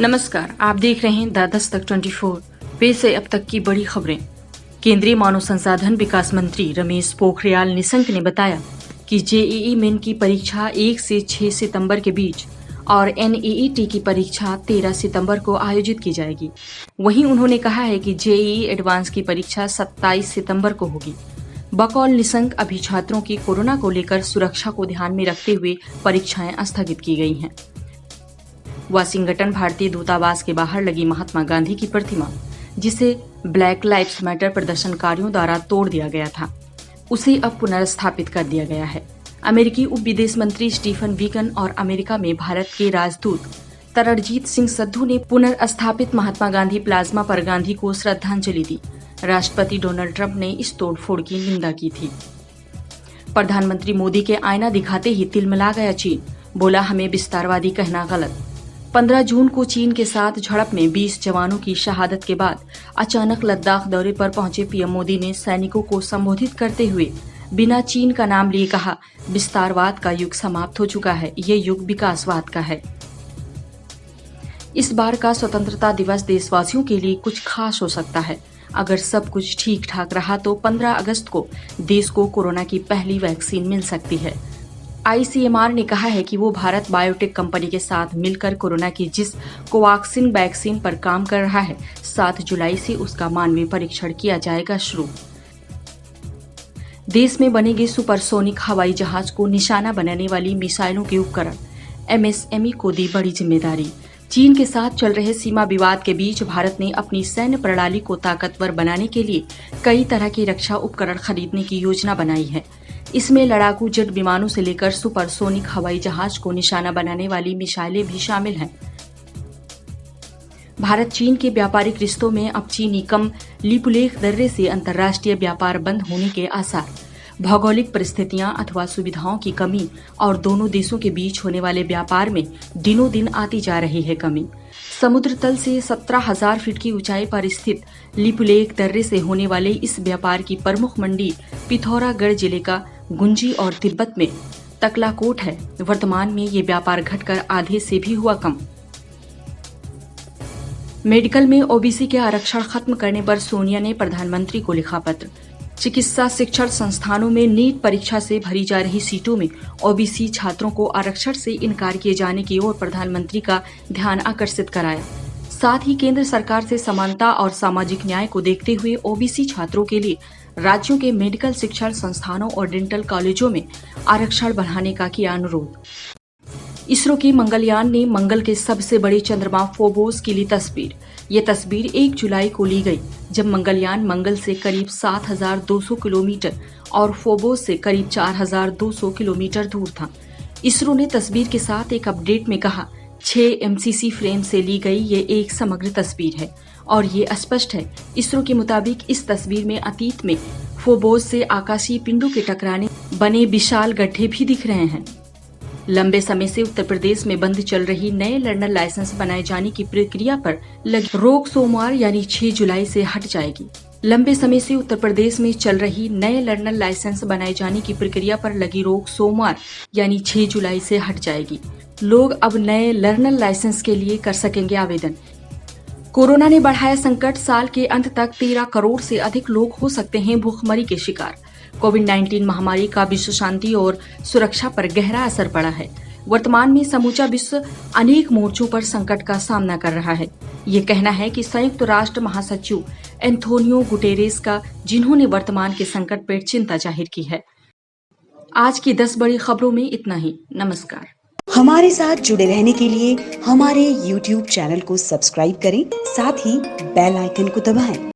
नमस्कार, आप देख रहे हैं द दस्तक 24। पेश है अब तक की बड़ी खबरें। केंद्रीय मानव संसाधन विकास मंत्री रमेश पोखरियाल निशंक ने बताया कि जेईई मेन की परीक्षा 1 से 6 सितंबर के बीच और एनईईटी की परीक्षा 13 सितंबर को आयोजित की जाएगी। वहीं उन्होंने कहा है कि जेईई एडवांस की परीक्षा 27 सितंबर को होगी। बकौल निशंक अभी छात्रों की कोरोना को लेकर सुरक्षा को ध्यान में रखते हुए परीक्षाएं स्थगित की गई हैं। वाशिंगटन भारतीय दूतावास के बाहर लगी महात्मा गांधी की प्रतिमा, जिसे ब्लैक लाइव्स मैटर प्रदर्शनकारियों द्वारा तोड़ दिया गया था, उसे अब पुनर्स्थापित कर दिया गया है। अमेरिकी उप विदेश मंत्री स्टीफन बीकन और अमेरिका में भारत के राजदूत तरणजीत सिंह संधू ने पुनर्स्थापित महात्मा गांधी प्लाज्मा पर गांधी को श्रद्धांजलि दी। राष्ट्रपति डोनाल्ड ट्रंप ने इस तोड़फोड़ की निंदा की थी। प्रधानमंत्री मोदी के आईना दिखाते ही तिलमिला गया चीन, बोला हमें विस्तारवादी कहना गलत। 15 जून को चीन के साथ झड़प में 20 जवानों की शहादत के बाद अचानक लद्दाख दौरे पर पहुंचे पीएम मोदी ने सैनिकों को संबोधित करते हुए बिना चीन का नाम लिए कहा, विस्तारवाद का युग समाप्त हो चुका है, ये युग विकासवाद का है। इस बार का स्वतंत्रता दिवस देशवासियों के लिए कुछ खास हो सकता है। अगर सब कुछ ठीक ठाक रहा तो 15 अगस्त को देश को कोरोना की पहली वैक्सीन मिल सकती है। आईसीएमआर ने कहा है कि वो भारत बायोटेक कंपनी के साथ मिलकर कोरोना की जिस कोवैक्सीन वैक्सीन पर काम कर रहा है, 7 जुलाई से उसका मानवीय परीक्षण किया जाएगा शुरू। देश में बनेंगे सुपरसोनिक हवाई जहाज को निशाना बनाने वाली मिसाइलों के उपकरण, एमएसएमई को दी बड़ी जिम्मेदारी। चीन के साथ चल रहे सीमा विवाद के बीच भारत ने अपनी सैन्य प्रणाली को ताकतवर बनाने के लिए कई तरह के रक्षा उपकरण खरीदने की योजना बनाई है। इसमें लड़ाकू जेट विमानों से लेकर सुपरसोनिक हवाई जहाज को निशाना बनाने वाली मिसाइलें भी शामिल हैं। भारत चीन के व्यापारिक रिश्तों में अब चीनी कम लिपुलेख दर्रे से अंतर्राष्ट्रीय व्यापार बंद होने के आसार। भौगोलिक परिस्थितियां अथवा सुविधाओं की कमी और दोनों देशों के बीच होने वाले व्यापार में दिनों दिन आती जा रही है कमी। समुद्र तल से 17,000 फीट की ऊंचाई पर स्थित लिपुलेख दर्रे से होने वाले इस व्यापार की प्रमुख मंडी पिथौरागढ़ जिले का गुंजी और तिब्बत में तकलाकोट है। वर्तमान में ये व्यापार घटकर आधे से भी हुआ कम। मेडिकल में ओबीसी के आरक्षण खत्म करने पर सोनिया ने प्रधानमंत्री को लिखा पत्र। चिकित्सा शिक्षण संस्थानों में नीट परीक्षा से भरी जा रही सीटों में ओबीसी छात्रों को आरक्षण से इनकार किए जाने की ओर प्रधानमंत्री का ध्यान आकर्षित कराया। साथ ही केंद्र सरकार से समानता और सामाजिक न्याय को देखते हुए ओबीसी छात्रों के लिए राज्यों के मेडिकल शिक्षण संस्थानों और डेंटल कॉलेजों में आरक्षण बढ़ाने का किया अनुरोध। इसरो के मंगलयान ने मंगल के सबसे बड़े चंद्रमा फोबोस की ली तस्वीर। ये तस्वीर 1 जुलाई को ली गई, जब मंगलयान मंगल से करीब 7,200 किलोमीटर और फोबोस से करीब 4,200 किलोमीटर दूर था। इसरो ने तस्वीर के साथ एक अपडेट में कहा, 6 एमसीसी फ्रेम से ली गई ये एक समग्र तस्वीर है और ये स्पष्ट है। इसरो के मुताबिक इस तस्वीर में अतीत में फोबोस से आकाशीय पिंडों के टकराने बने विशाल गड्ढे भी दिख रहे हैं। लंबे समय से उत्तर प्रदेश में बंद चल रही नए लर्नर लाइसेंस बनाए जाने की प्रक्रिया पर लगी रोक सोमवार यानी 6 जुलाई से हट जाएगी। लंबे समय से उत्तर प्रदेश में चल रही नए लर्नर लाइसेंस बनाए जाने की प्रक्रिया पर लगी रोक सोमवार यानी 6 जुलाई से हट जाएगी। लोग अब नए लर्नर लाइसेंस के लिए कर सकेंगे आवेदन। कोरोना ने बढ़ाया संकट, साल के अंत तक 13 करोड़ से अधिक लोग हो सकते हैं भूखमरी के शिकार। कोविड-19 महामारी का विश्व शांति और सुरक्षा पर गहरा असर पड़ा है। वर्तमान में समूचा विश्व अनेक मोर्चों पर संकट का सामना कर रहा है। ये कहना है कि संयुक्त राष्ट्र महासचिव एंथोनियो गुटेरेस का, जिन्होंने वर्तमान के संकट पर चिंता जाहिर की है। आज की 10 बड़ी खबरों में इतना ही। नमस्कार। हमारे साथ जुड़े रहने के लिए हमारे YouTube चैनल को सब्सक्राइब करें, साथ ही बेल आइकन को दबाएं।